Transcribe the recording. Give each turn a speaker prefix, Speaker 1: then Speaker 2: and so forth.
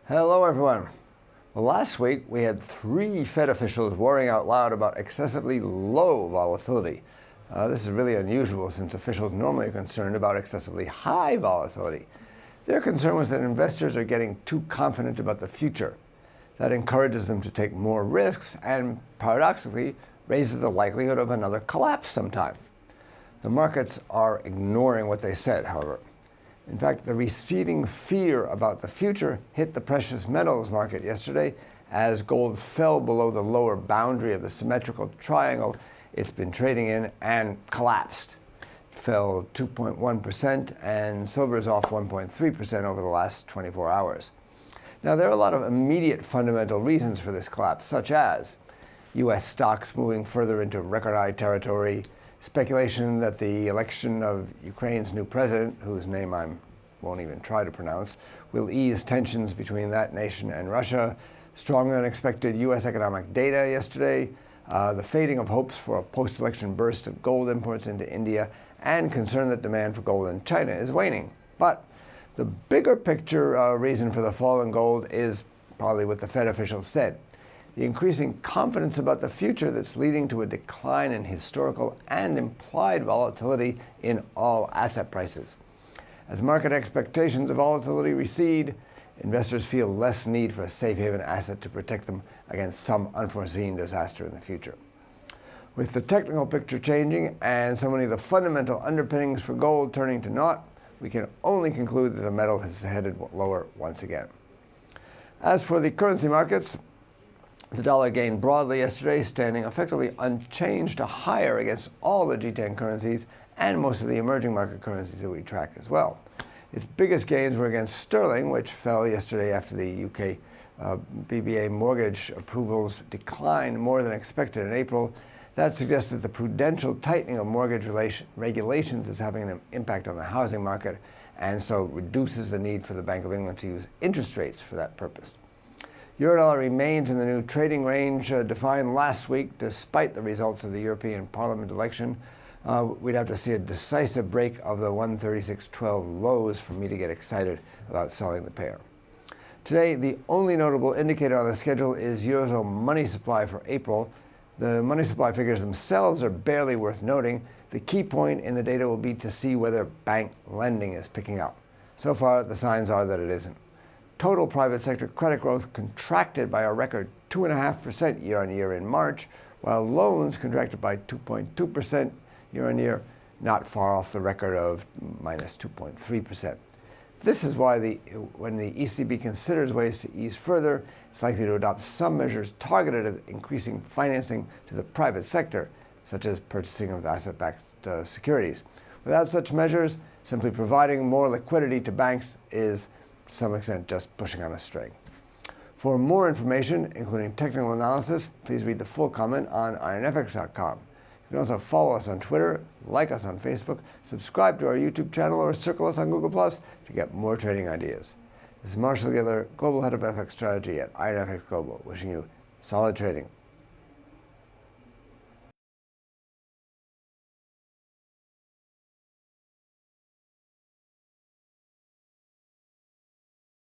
Speaker 1: Hello everyone. Well, last week we had 3 Fed officials worrying out loud about excessively low volatility. This is really unusual since officials normally are concerned about excessively high volatility. Their concern was that investors are getting too confident about the future. That encourages them to take more risks and, paradoxically, raises the likelihood of another collapse sometime. The markets are ignoring what they said, however. In fact, the receding fear about the future hit the precious metals market yesterday as gold fell below the lower boundary of the symmetrical triangle it's been trading in and collapsed. It fell 2.1% and silver is off 1.3% over the last 24 hours. Now, there are a lot of immediate fundamental reasons for this collapse, such as U.S. stocks moving further into record high territory, speculation that the election of Ukraine's new president, whose name I won't even try to pronounce, will ease tensions between that nation and Russia, stronger than expected U.S. economic data yesterday, the fading of hopes for a post-election burst of gold imports into India, and concern that demand for gold in China is waning. But the bigger picture reason for the fall in gold is probably what the Fed officials said: the increasing confidence about the future that's leading to a decline in historical and implied volatility in all asset prices. As market expectations of volatility recede, investors feel less need for a safe haven asset to protect them against some unforeseen disaster in the future. With the technical picture changing and so many of the fundamental underpinnings for gold turning to naught, we can only conclude that the metal has headed lower once again. As for the currency markets, the dollar gained broadly yesterday, standing effectively unchanged to higher against all the G10 currencies and most of the emerging market currencies that we track as well. Its biggest gains were against sterling, which fell yesterday after the UK BBA mortgage approvals declined more than expected in April. That suggests that the prudential tightening of mortgage regulations is having an impact on the housing market, and so reduces the need for the Bank of England to use interest rates for that purpose. Eurodollar remains in the new trading range defined last week despite the results of the European Parliament election. We'd have to see a decisive break of the 136.12 lows for me to get excited about selling the pair. Today, the only notable indicator on the schedule is Eurozone money supply for April. The money supply figures themselves are barely worth noting. The key point in the data will be to see whether bank lending is picking up. So far, the signs are that it isn't. Total private sector credit growth contracted by a record 2.5% year-on-year in March, while loans contracted by 2.2% year-on-year, not far off the record of minus 2.3%. This is why when the ECB considers ways to ease further, it's likely to adopt some measures targeted at increasing financing to the private sector, such as purchasing of asset-backed securities. Without such measures, simply providing more liquidity to banks is, to some extent, just pushing on a string. For more information, including technical analysis, please read the full comment on IronFX.com. You can also follow us on Twitter, like us on Facebook, subscribe to our YouTube channel, or circle us on Google+ to get more trading ideas. This is Marshall Giller, Global Head of FX Strategy at IronFX Global, wishing you solid trading.